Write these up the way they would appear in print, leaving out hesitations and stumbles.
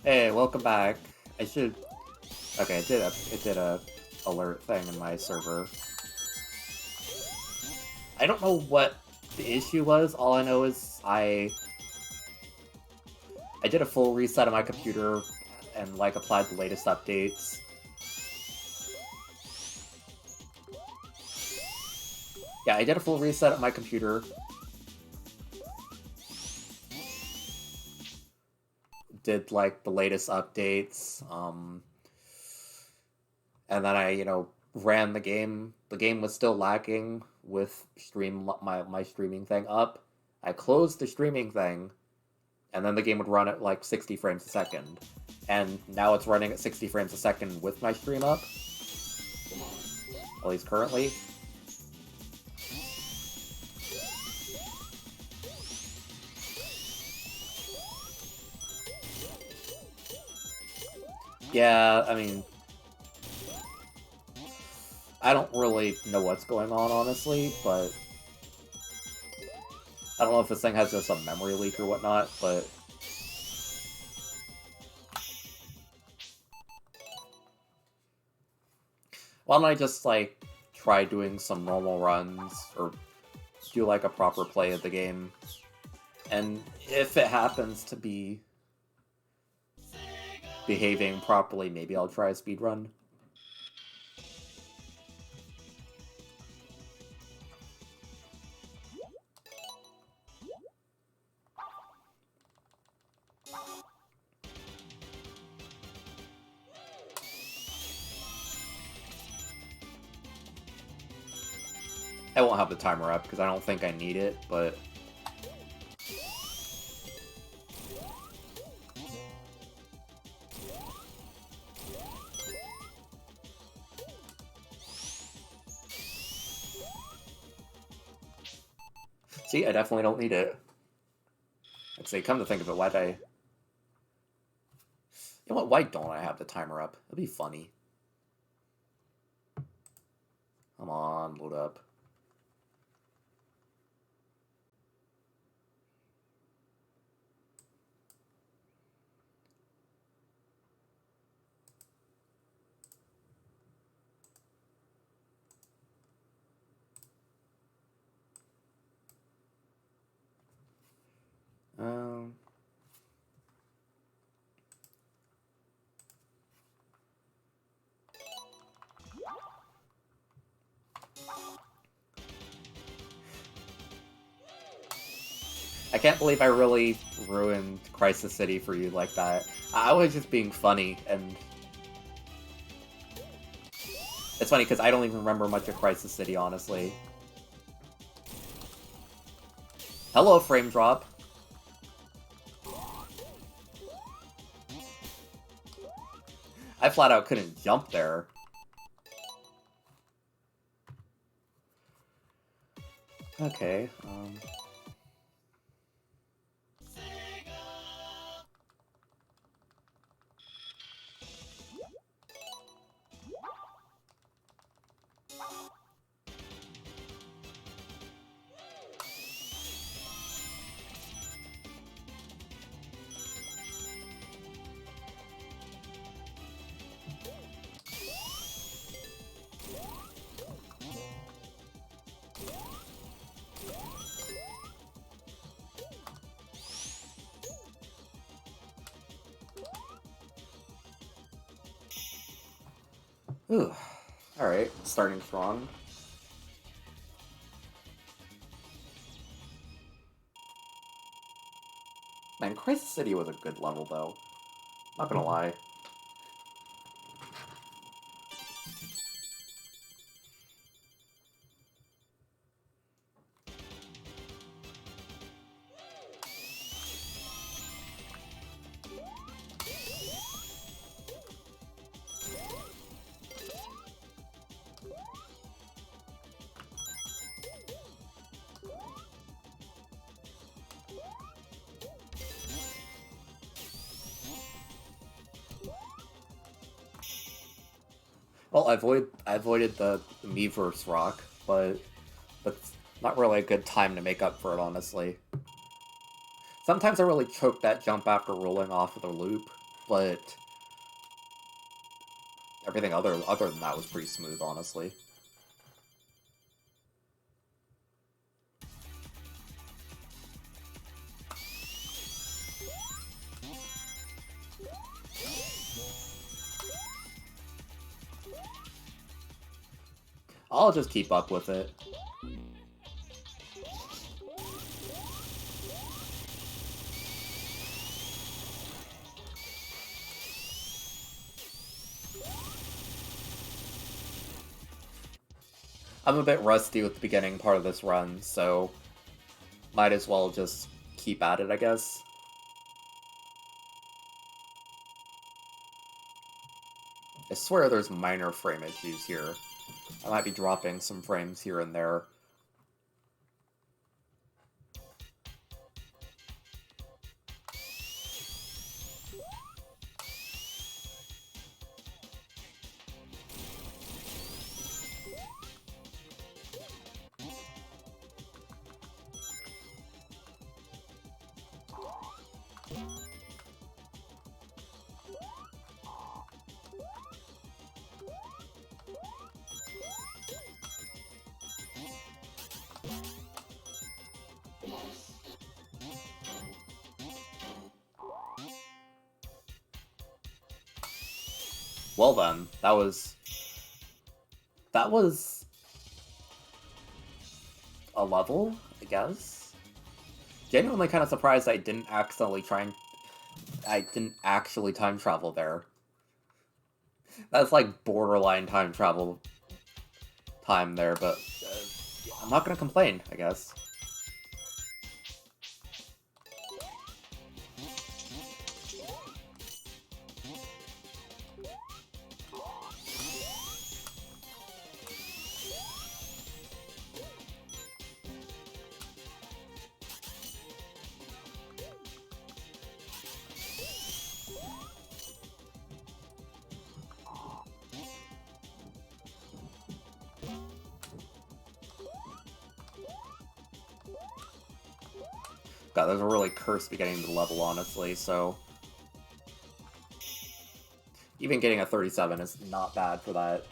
Hey, welcome back. I should. Okay, it did a alert thing in my server. I don't know what the issue was. All I know is I did a full reset of my computer and like applied the latest updates. Yeah, I did a full reset of my computer. Did like the latest updates. And then I ran the game. The game was still lacking with my streaming thing up. I closed the streaming thing, and then the game would run at like 60 frames a second. And now it's running at 60 frames a second with my stream up, at least currently. Yeah, I mean, I don't really know what's going on, honestly, but I don't know if this thing has just a memory leak or whatnot, but why don't I just, like, try doing some normal runs, or do, like, a proper play of the game, and if it happens to be behaving properly, maybe I'll try a speedrun. I won't have the timer up, because I don't think I need it, but see, I definitely don't need it. I'd say, come to think of it, why'd I... You know what, why don't I have the timer up? That'd be funny. Come on, load up. Um... I can't believe I really ruined Crisis City for you like that. I was just being funny, and... It's funny, because I don't even remember much of Crisis City, honestly. Hello, frame drop. I flat out couldn't jump there. Okay, Ooh. Alright, starting strong. Man, Crisis City was a good level, though. Not gonna lie. Well, I avoided the Miiverse rock, but that's not really a good time to make up for it, honestly. Sometimes I really choke that jump after rolling off of the loop, but everything other than that was pretty smooth, honestly. I'll just keep up with it. I'm a bit rusty with the beginning part of this run, so might as well just keep at it, I guess. I swear there's minor frame issues here. I might be dropping some frames here and there. Well then, that was a level, I guess. Genuinely kind of surprised I didn't actually time travel there. That's like borderline time travel time there, but I'm not gonna complain, I guess. God, there's a really cursed beginning to the level, honestly, so... Even getting a 37 is not bad for that.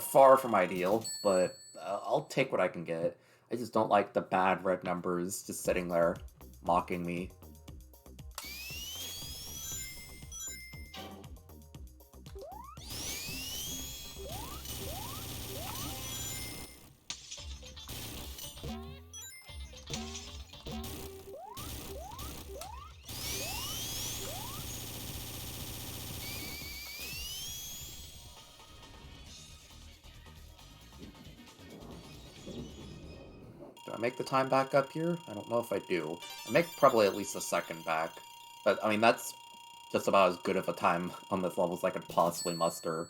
Far from ideal, but I'll take what I can get. I just don't like the bad red numbers just sitting there, mocking me. Do I make the time back up here? I don't know if I do. I make probably at least a second back. But, I mean, that's just about as good of a time on this level as I could possibly muster.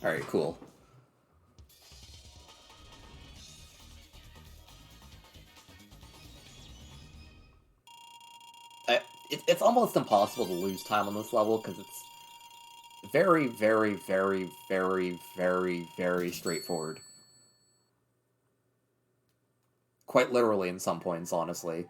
Alright, cool. It's almost impossible to lose time on this level, because it's very, very, very, very, very, very straightforward. Quite literally in some points, honestly.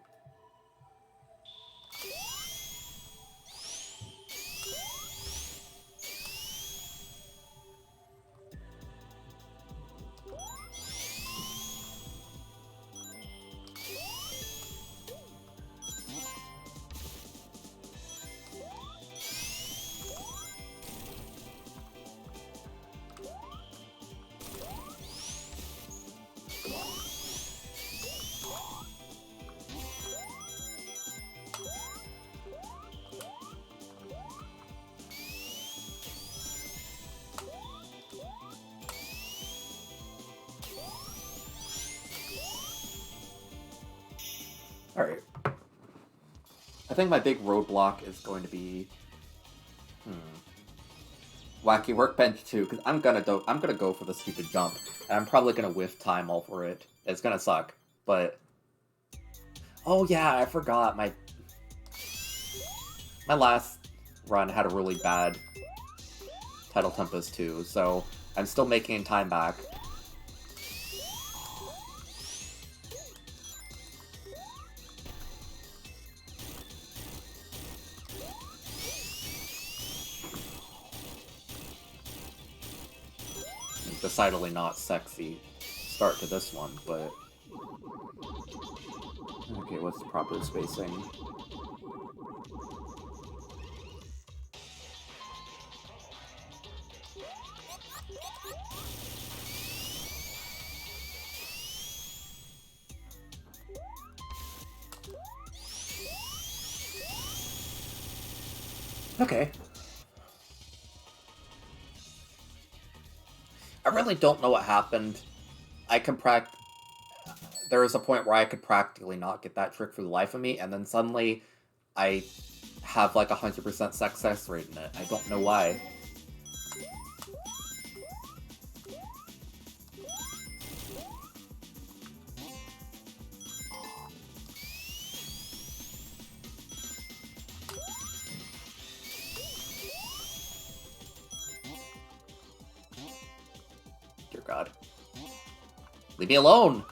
think my big roadblock is going to be Wacky Workbench 2, because I'm gonna go for the stupid jump, and I'm probably gonna whiff time over it. It's gonna suck, but oh yeah, I forgot my last run had a really bad Tidal Tempest too, so I'm still making time back. Decidedly not sexy start to this one, but okay, what's the proper spacing? Okay. I really don't know what happened. There was a point where I could practically not get that trick for the life of me, and then suddenly I have like 100% success rate in it. I don't know why. Dear God. Leave me alone!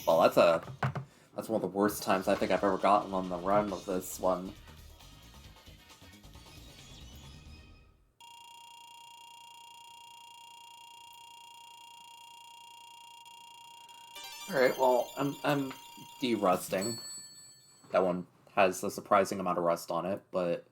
Well, that's one of the worst times I think I've ever gotten on the run of this one. Alright, well, I'm de-rusting. That one has a surprising amount of rust on it, but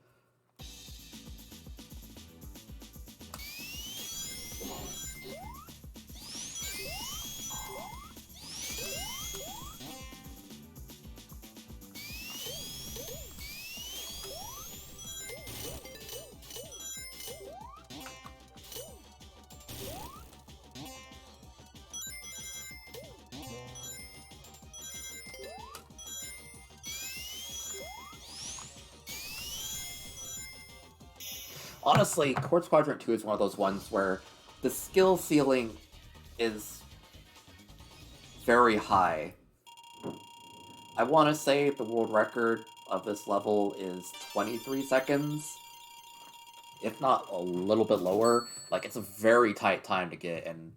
honestly, Quartz Quadrant 2 is one of those ones where the skill ceiling is very high. I want to say the world record of this level is 23 seconds, if not a little bit lower. Like, it's a very tight time to get, and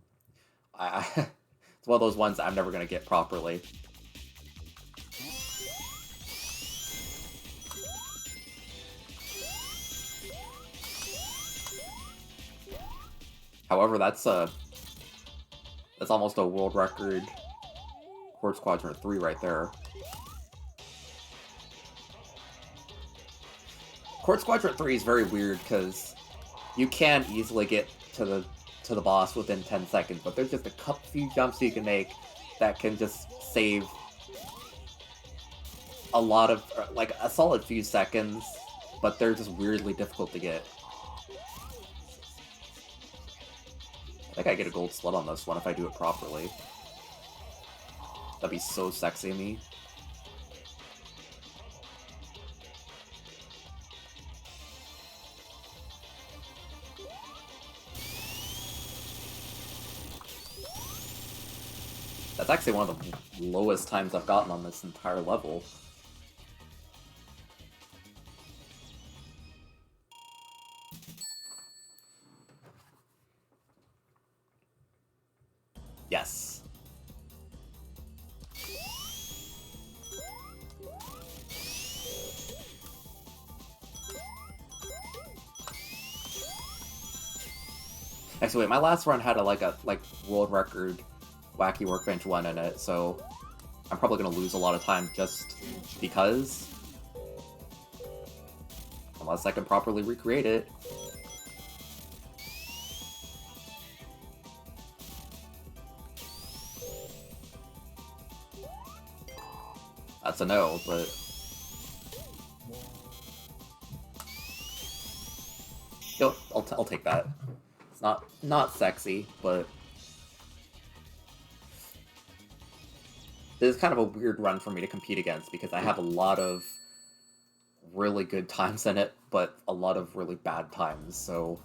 it's one of those ones I'm never going to get properly. However, that's almost a world record Quartz Quadrant 3 right there. Quartz Quadrant 3 is very weird because you can easily get to the boss within 10 seconds, but there's just a few jumps you can make that can just save a lot of, like, a solid few seconds, but they're just weirdly difficult to get. I think I get a gold slut on this one if I do it properly. That'd be so sexy of me. That's actually one of the lowest times I've gotten on this entire level. Yes. Actually, wait, my last run had a world record Wacky Workbench 1 in it, so I'm probably gonna lose a lot of time just because. Unless I can properly recreate it. That's a no, but I'll take that. It's not sexy, but This is kind of a weird run for me to compete against because I have a lot of really good times in it, but a lot of really bad times, so...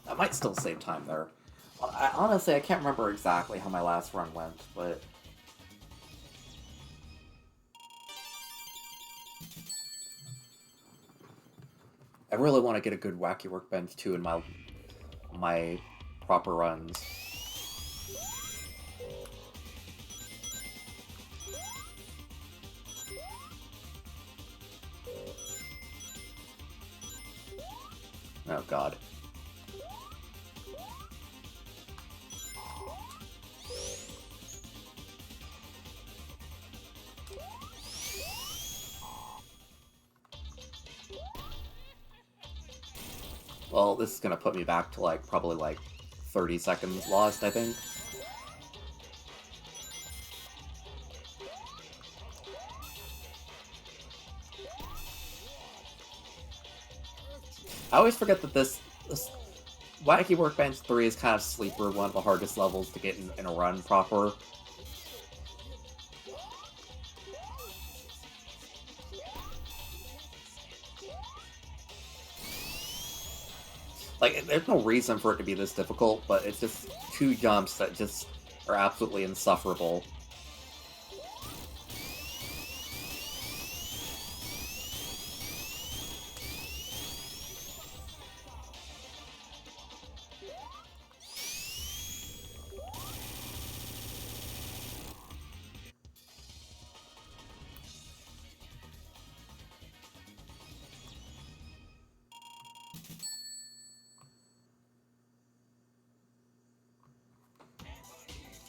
I might still save time there. Honestly, I can't remember exactly how my last run went, but... I really want to get a good Wacky Workbench too in my proper runs. Oh god. Well, this is gonna put me back to like probably like 30 seconds lost, I think. I always forget that this Wacky Workbench 3 is kind of sleeper, one of the hardest levels to get in a run proper. Like, there's no reason for it to be this difficult, but it's just two jumps that just are absolutely insufferable.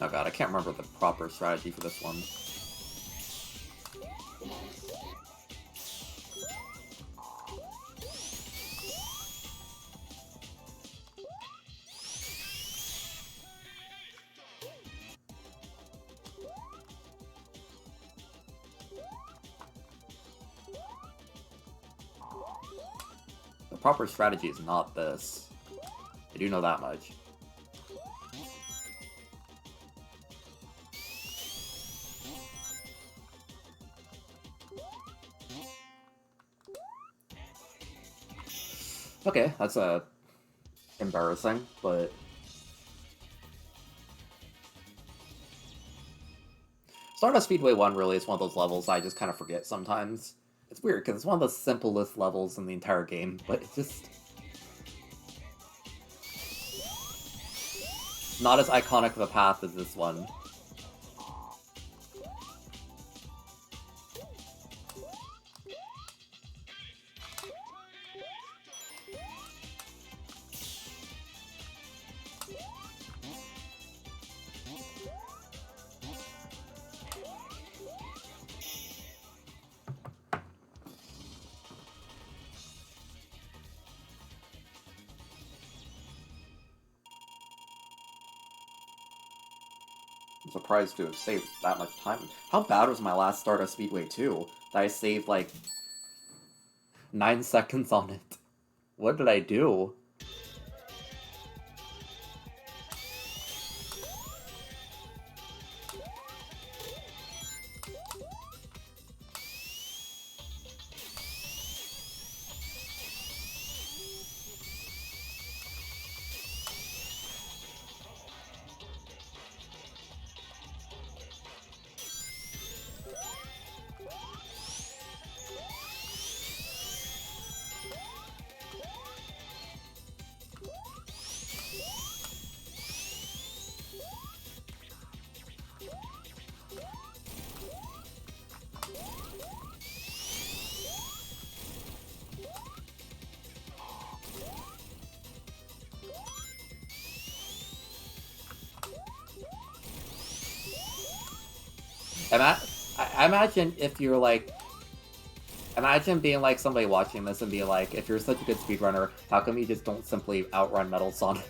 Oh god, I can't remember the proper strategy for this one. The proper strategy is not this. I do know that much. Okay, that's embarrassing, but Stardust Speedway 1 really is one of those levels I just kind of forget sometimes. It's weird, because it's one of the simplest levels in the entire game, but it's just... not as iconic of a path as this one. I'm surprised to have saved that much time. How bad was my last Stardust Speedway 2? That I saved like 9 seconds on it. What did I do? I imagine if you're like, imagine being like somebody watching this and be like, if you're such a good speedrunner, how come you just don't simply outrun Metal Sonic?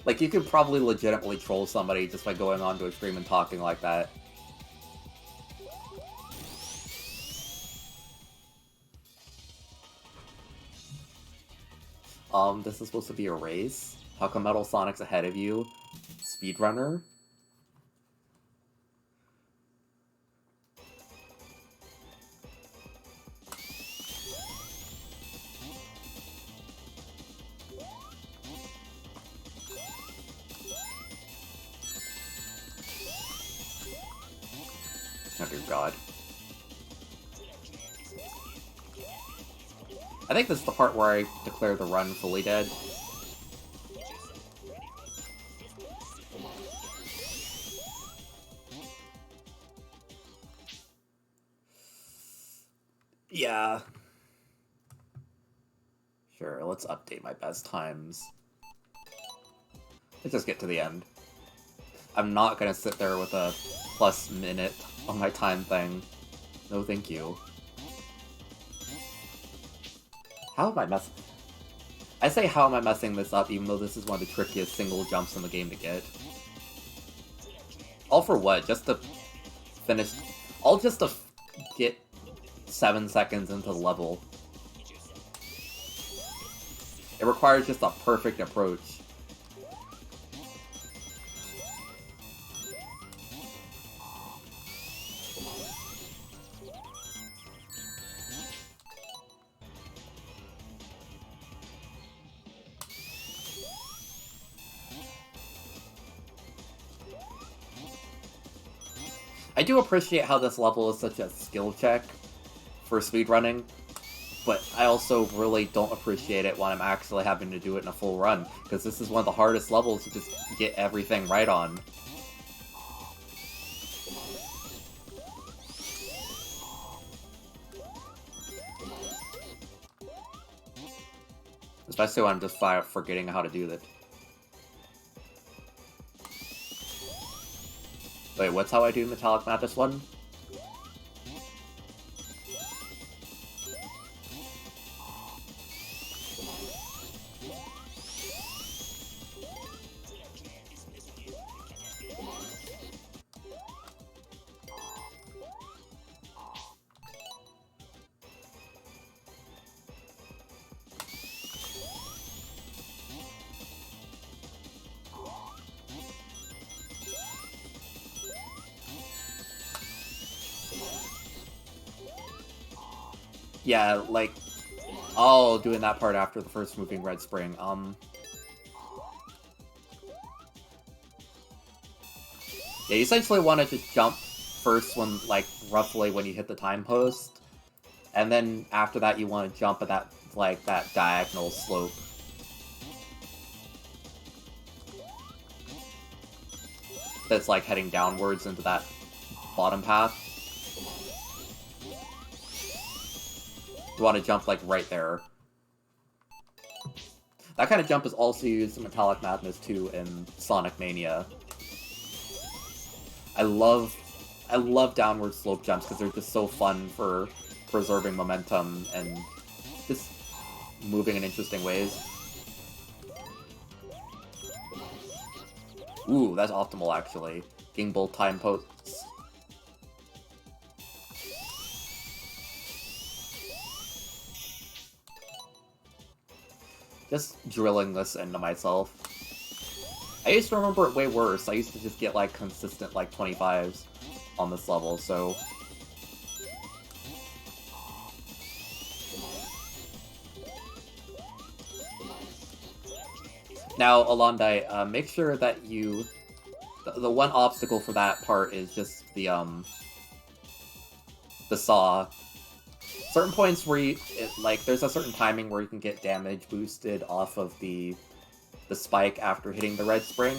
Like, you could probably legitimately troll somebody just by going onto a stream and talking like that. This is supposed to be a race? How come Metal Sonic's ahead of you? Speedrunner? Oh dear god. I think this is the part where I declare the run fully dead. Yeah. Sure, let's update my best times. Let's just get to the end. I'm not gonna sit there with a plus minute on my time thing. No thank you. How am I messing... I say how am I messing this up even though this is one of the trickiest single jumps in the game to get. All for what? Just to finish... All just to get 7 seconds into the level. It requires just a perfect approach. I do appreciate how this level is such a skill check for speedrunning, but I also really don't appreciate it when I'm actually having to do it in a full run, because this is one of the hardest levels to just get everything right on. Especially when I'm just forgetting how to do that. Wait, what's how I do Metallic Madness 1? Yeah, like, oh, doing that part after the first moving red spring. Yeah, you essentially want to just jump first when, like, roughly when you hit the time post, and then after that you want to jump at that, like, that diagonal slope. That's, like, heading downwards into that bottom path. You want to jump, like, right there. That kind of jump is also used in Metallic Madness 2 and Sonic Mania. I love downward slope jumps because they're just so fun for preserving momentum and just moving in interesting ways. Ooh, that's optimal, actually. Getting both time posts. Just drilling this into myself. I used to remember it way worse. I used to just get, like, consistent, like, 25s on this level, so... Now, Alondai, make sure that you... The one obstacle for that part is just the saw. Certain points where you, like, there's a certain timing where you can get damage boosted off of the spike after hitting the red spring,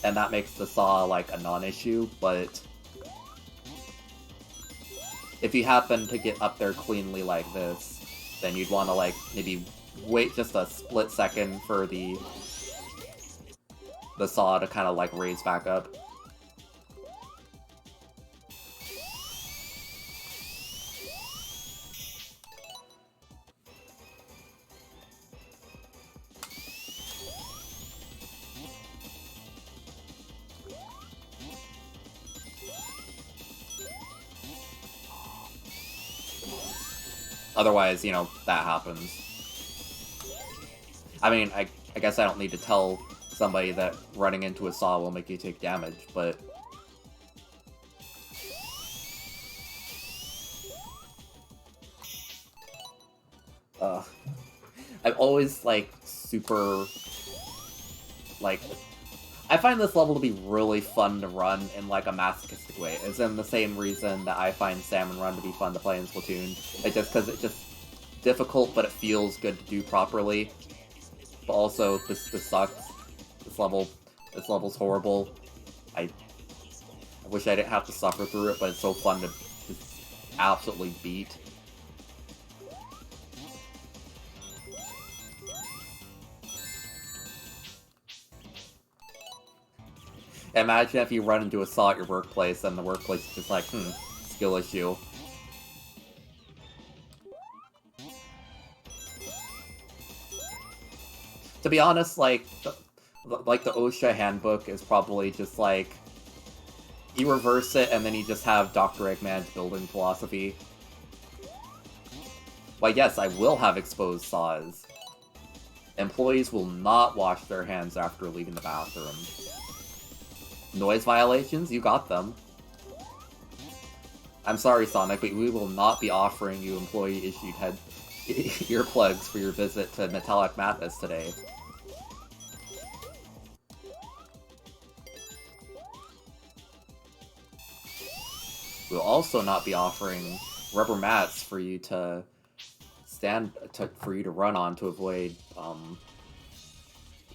and that makes the saw, like, a non-issue, but if you happen to get up there cleanly like this, then you'd want to, like, maybe wait just a split second for the saw to kind of like raise back up. Otherwise, you know, that happens. I mean, I guess I don't need to tell somebody that running into a saw will make you take damage, but... I'm always, like, super... Like... I find this level to be really fun to run in, like, a masochistic way. It's in the same reason that I find Salmon Run to be fun to play in Splatoon. It's just because it's just difficult, but it feels good to do properly. But also, this sucks. This level's horrible. I wish I didn't have to suffer through it, but it's so fun to just absolutely beat. Imagine if you run into a saw at your workplace, and the workplace is just like, skill issue. To be honest, like the OSHA handbook is probably just like, you reverse it and then you just have Dr. Eggman's building philosophy. Why, yes, I will have exposed saws. Employees will not wash their hands after leaving the bathroom. Noise violations? You got them. I'm sorry, Sonic, but we will not be offering you employee-issued earplugs for your visit to Metallic Madness today. We'll also not be offering rubber mats for you to run on to avoid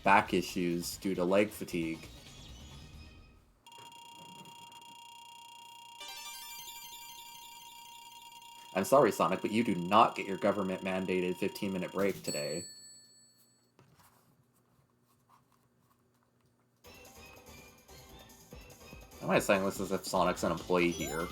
back issues due to leg fatigue. I'm sorry, Sonic, but you do not get your government-mandated 15-minute break today. Am I saying this as if Sonic's an employee here?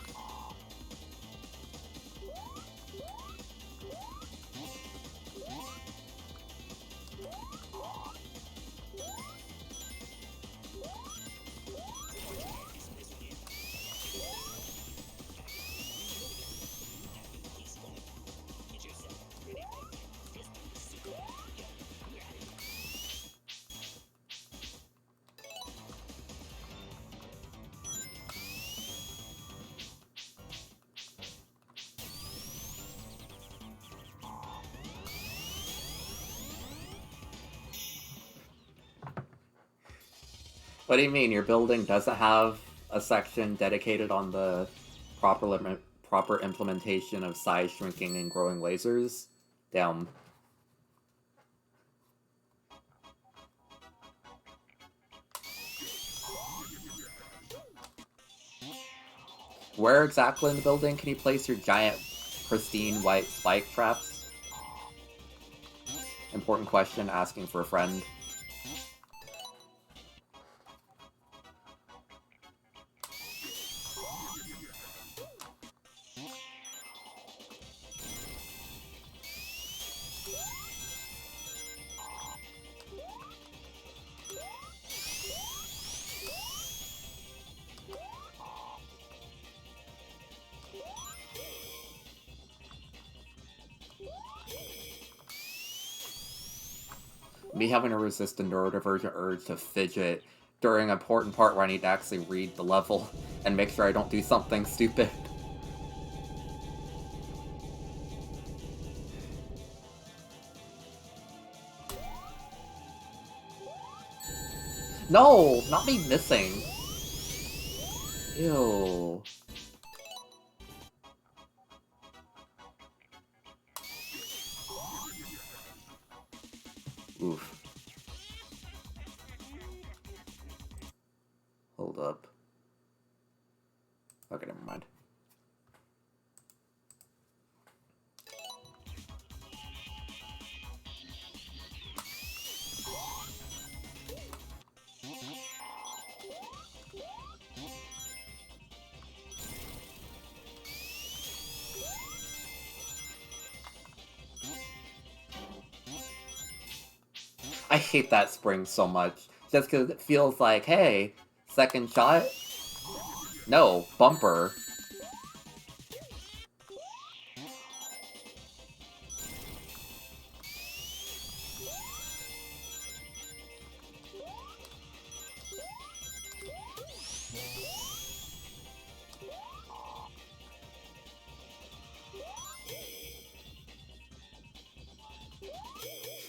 What do you mean? Your building doesn't have a section dedicated on the proper implementation of size shrinking and growing lasers? Damn. Where exactly in the building can you place your giant, pristine white spike traps? Important question, asking for a friend. Me having a resistant neurodivergent urge to fidget during an important part where I need to actually read the level and make sure I don't do something stupid. No! Not me missing! Ew. Oof. Hold up. Okay, never mind. I hate that spring so much. Just because it feels like, hey, second shot? No, bumper.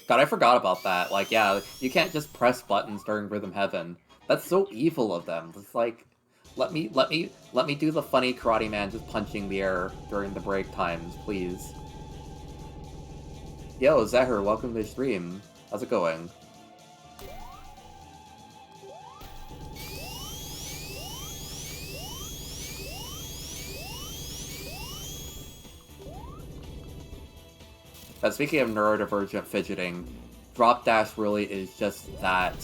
God, I forgot about that. Like, yeah, you can't just press buttons during Rhythm Heaven. That's so evil of them. It's like, let me do the funny Karate Man just punching the air during the break times, please. Yo, Zahir, welcome to the stream. How's it going? But speaking of neurodivergent fidgeting, Drop Dash really is just that.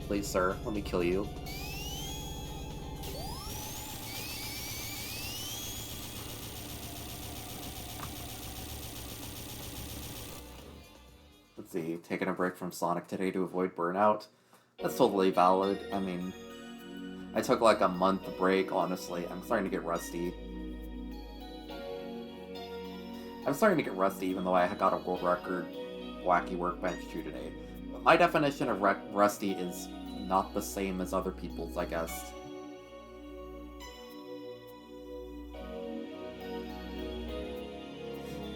Please, sir, let me kill you. Let's see, taking a break from Sonic today to avoid burnout. That's totally valid. I mean, I took like a month break, honestly. I'm starting to get rusty. Even though I got a world record wacky workbench 2 today. But my definition of rusty is not the same as other people's, I guess.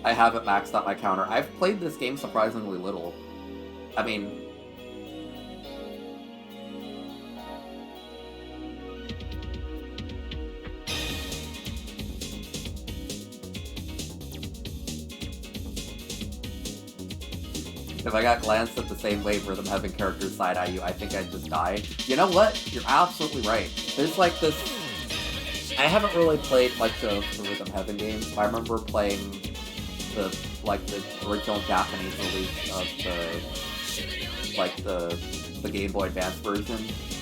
I haven't maxed out my counter. I've played this game surprisingly little. I mean... If I got glanced at the same way Rhythm Heaven characters side-eye you, I think I'd just die. You know what? You're absolutely right. There's like this... I haven't really played much of the Rhythm Heaven games. I remember playing the original Japanese release of the Game Boy Advance version.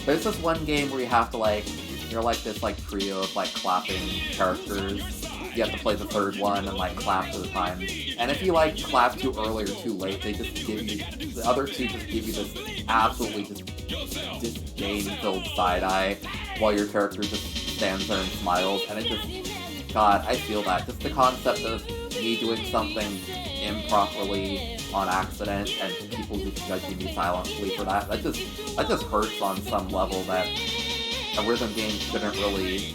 There's this one game where you have to you're this trio of clapping characters. You have to play the third one and clap to the time. And if you clap too early or too late, they just give you the other two just give you this absolutely just disdain-filled side eye while your character just stands there and smiles. And it just, God, I feel that. Just the concept of me doing something improperly on accident and people just judging me silently for that. That just hurts on some level that a rhythm game shouldn't really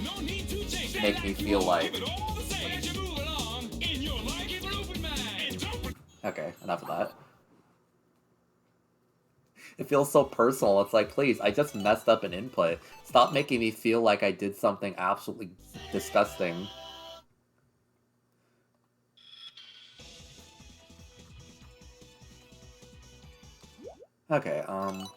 make me feel like. Okay, enough of that. It feels so personal. It's like, please, I just messed up an input. Stop making me feel like I did something absolutely disgusting. Okay, I'm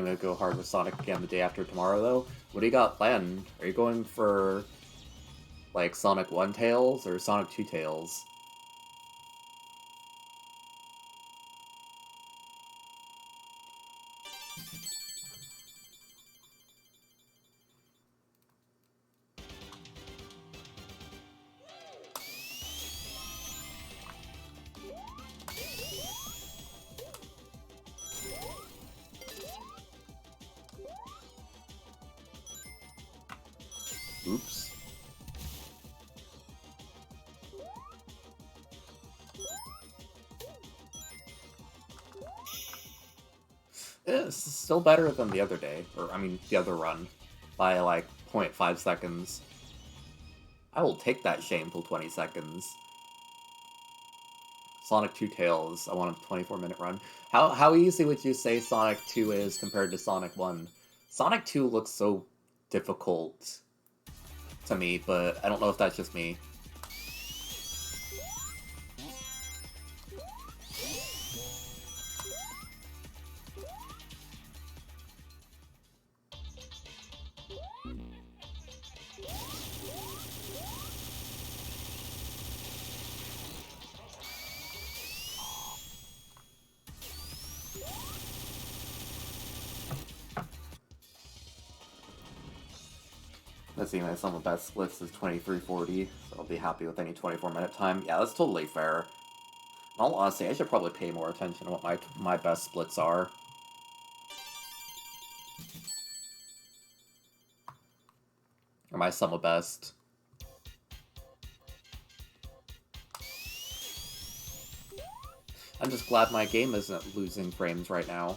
gonna go hard with Sonic again the day after tomorrow, though. What do you got planned? Are you going for, Sonic 1 Tails or Sonic 2 Tails? Oops. It's still better than the other day, or, I mean, the other run, by, 0.5 seconds. I will take that shameful 20 seconds. Sonic 2 Tails. I want a 24-minute run. How easy would you say Sonic 2 is compared to Sonic 1? Sonic 2 looks so difficult to me, but I don't know if that's just me. Let's see, my sum of best splits is 2340, so I'll be happy with any 24-minute time. Yeah, that's totally fair. In all honesty, I should probably pay more attention to what my best splits are. Or my sum of best. I'm just glad my game isn't losing frames right now.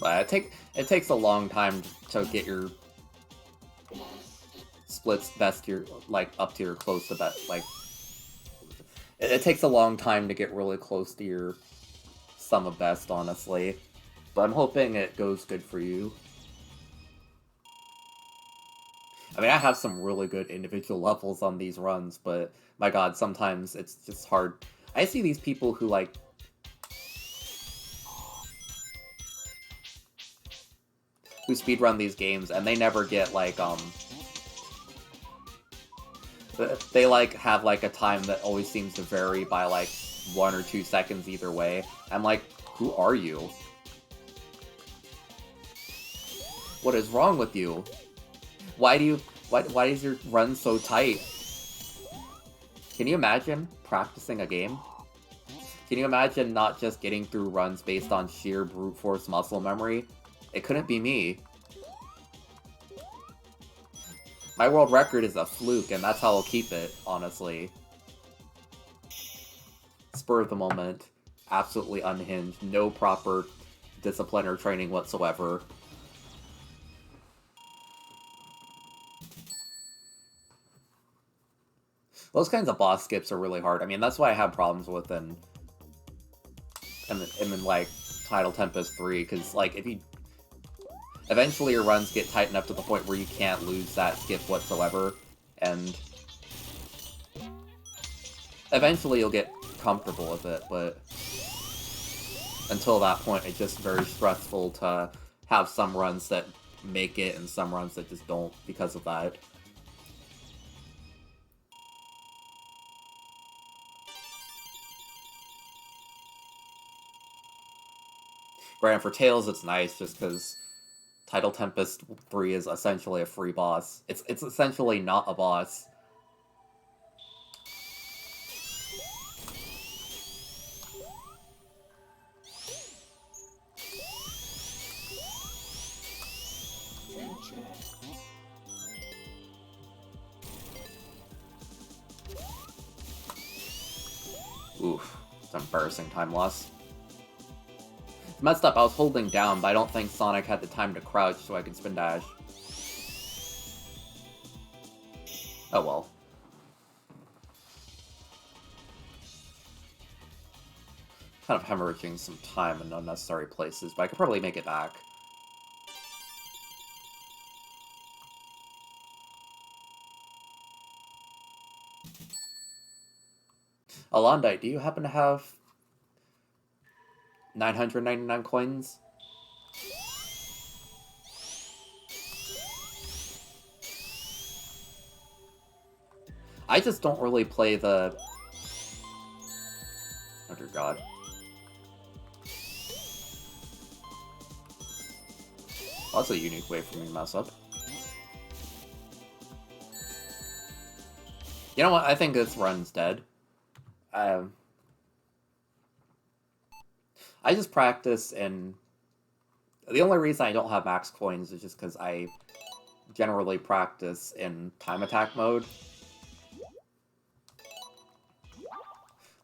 But it takes a long time to get your splits best to your, like, up to your close to best, like, it takes a long time to get really close to your sum of best, honestly. But I'm hoping it goes good for you. I mean, I have some really good individual levels on these runs, but my god, sometimes it's just hard. I see these people who, like, who speedrun these games, and they never get, like, they, like, have, like, a time that always seems to vary by, like, 1 or 2 seconds either way. I'm like, who are you? What is wrong with you? Why is your run so tight? Can you imagine practicing a game? Can you imagine not just getting through runs based on sheer brute force muscle memory? It couldn't be me. My world record is a fluke, and that's how I'll keep it, honestly. Spur of the moment. Absolutely unhinged. No proper discipline or training whatsoever. Those kinds of boss skips are really hard. I mean, that's why I have problems with in like, Tidal Tempest 3, because, like, if you... Eventually your runs get tight enough to the point where you can't lose that skip whatsoever, and... Eventually you'll get comfortable with it, but... Until that point, it's just very stressful to have some runs that make it and some runs that just don't because of that. Granted, for Tails, it's nice just because Tidal Tempest 3 is essentially a free boss. It's essentially not a boss. Oof, it's embarrassing time loss. It's messed up, I was holding down, but I don't think Sonic had the time to crouch so I could spin dash. Oh well. Kind of hemorrhaging some time in unnecessary places, but I could probably make it back. Alondite, do you happen to have 999 coins? I just don't really play the... Oh dear god. Well, that's a unique way for me to mess up. You know what? I think this run's dead. I just practice, and the only reason I don't have max coins is just because I generally practice in time attack mode.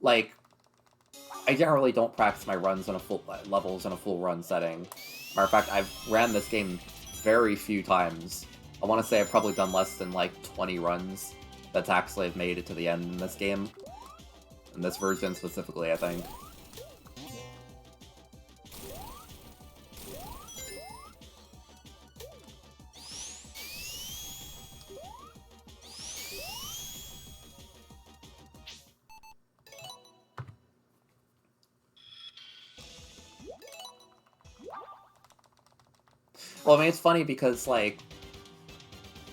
like, I generally don't practice my runs in a full levels in a full run setting. Matter of fact, I've ran this game very few times. I want to say I've probably done less than like 20 runs that's actually have made it to the end in this game. In this version specifically, I think. Well, I mean, it's funny because, like,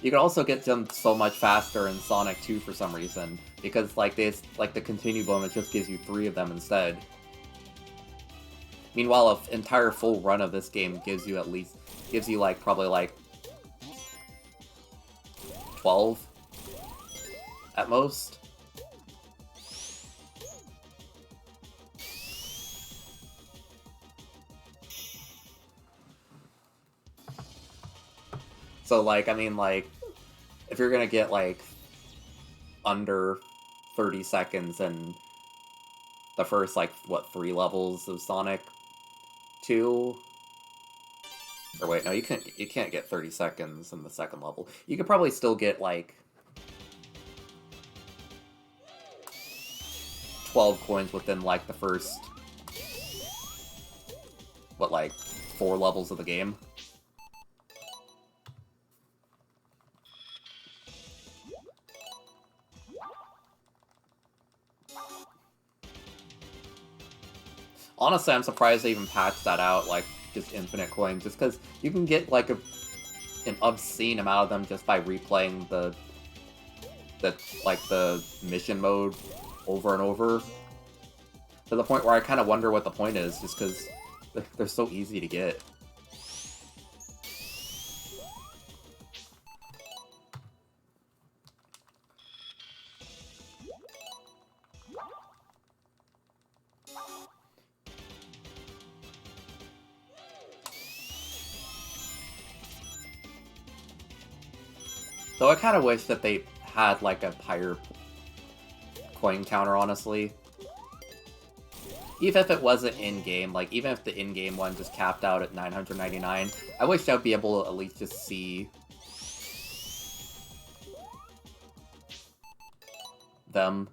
you can also get them so much faster in Sonic 2 for some reason. Because, like, the continue bonus just gives you 3 of them instead. Meanwhile, an entire full run of this game gives you like, probably, like, 12 at most. So, like, I mean, like, if you're gonna get, like, under 30 seconds in the first, like, what, 3 levels of Sonic 2? Or wait, no, you can't get 30 seconds in the second level. You could probably still get, like, 12 coins within, like, the first, what, like, 4 levels of the game. Honestly, I'm surprised they even patched that out, like, just infinite coins, just because you can get, like, an obscene amount of them just by replaying the mission mode over and over. To the point where I kind of wonder what the point is, just because they're so easy to get. Though I kind of wish that they had, like, a higher coin counter, honestly. Even if it wasn't in-game, like, even if the in-game one just capped out at 999, I wish I'd be able to at least just see them.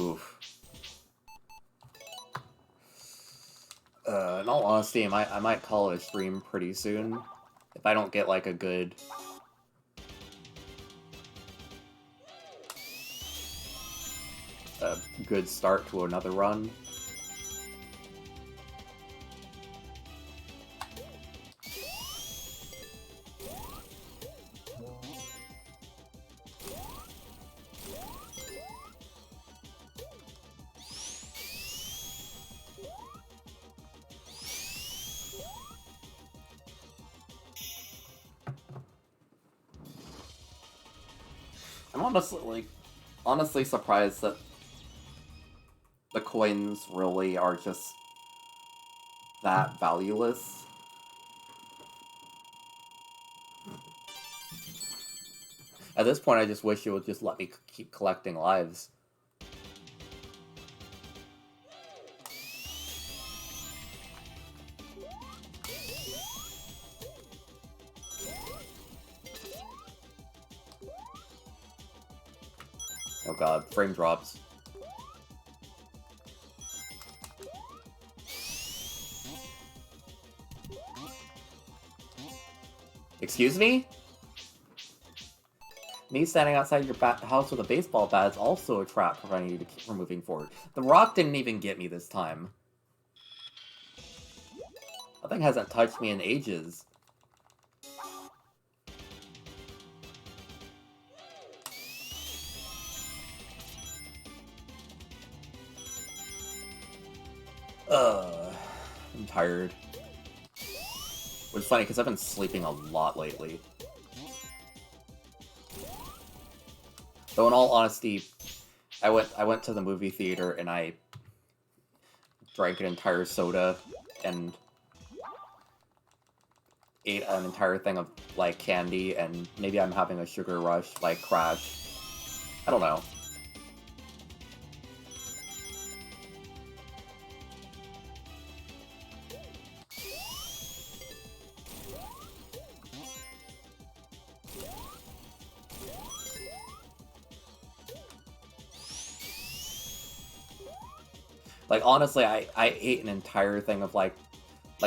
Oof. In all honesty, I might call it a stream pretty soon. If I don't get, like, a good start to another run. I'm honestly surprised that the coins really are just that valueless. At this point, I just wish it would just let me keep collecting lives. Oh god, frame drops. Excuse me? Me standing outside your house with a baseball bat is also a trap preventing you from moving forward. The rock didn't even get me this time. That thing hasn't touched me in ages. I'm tired. Which is funny, because I've been sleeping a lot lately. Though in all honesty, I went to the movie theater and I drank an entire soda and ate an entire thing of, like, candy, and maybe I'm having a sugar rush, like, crash. I don't know. Like, honestly, I ate an entire thing of, like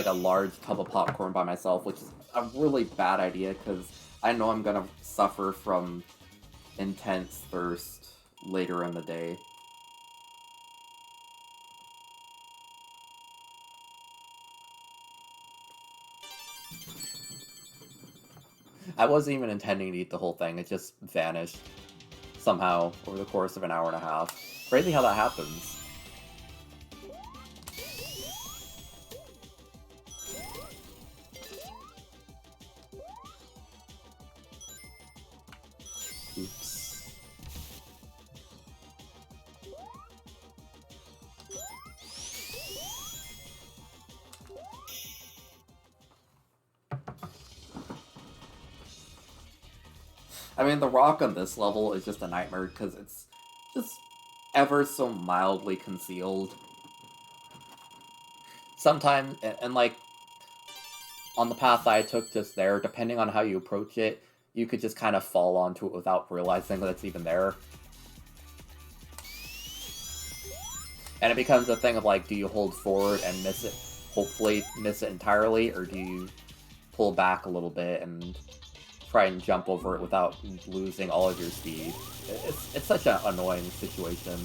a large tub of popcorn by myself, which is a really bad idea, because I know I'm gonna suffer from intense thirst later in the day. I wasn't even intending to eat the whole thing, it just vanished somehow over the course of an hour and a half. Crazy how that happens. Oops. I mean, the rock on this level is just a nightmare because it's just ever so mildly concealed. Sometimes, and like, on the path I took just there, depending on how you approach it, you could just kind of fall onto it without realizing that it's even there. And it becomes a thing of, like, do you hold forward and miss it, hopefully miss it entirely, or do you pull back a little bit and try and jump over it without losing all of your speed? It's such an annoying situation.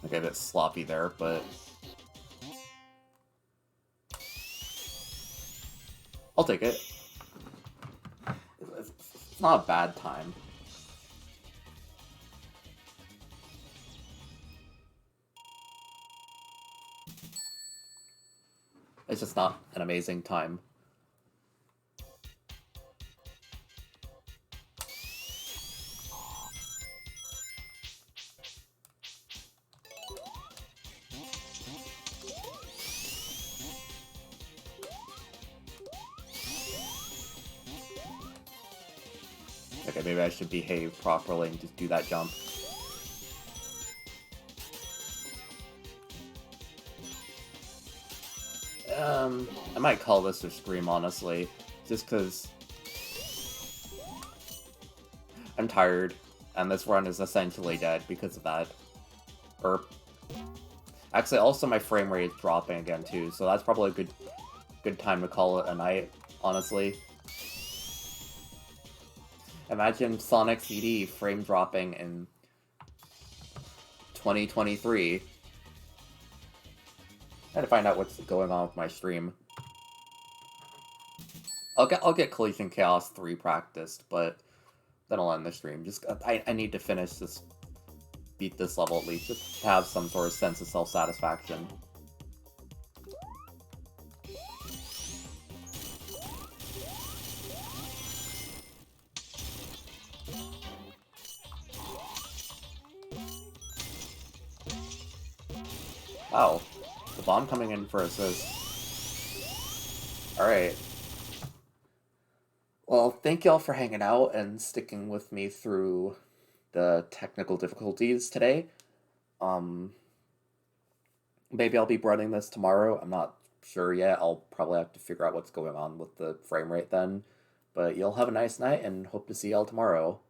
Okay, a bit sloppy there, but I'll take it. It's not a bad time. It's just not an amazing time. Okay, maybe I should behave properly and just do that jump. I might call this a stream, honestly. Just because I'm tired, and this run is essentially dead because of that. Actually, also my frame rate is dropping again, too, so that's probably a good time to call it a night, honestly. Imagine Sonic CD frame dropping in 2023. I had to find out what's going on with my stream. I'll get Collision Chaos 3 practiced, but then I'll end the stream. Just I need to finish this, beat this level at least, just to have some sort of sense of self-satisfaction. Wow, the bomb coming in for assist. Alright. Well, thank y'all for hanging out and sticking with me through the technical difficulties today. Um, Maybe I'll be running this tomorrow. I'm not sure yet. I'll probably have to figure out what's going on with the frame rate then. But you'll have a nice night and hope to see y'all tomorrow.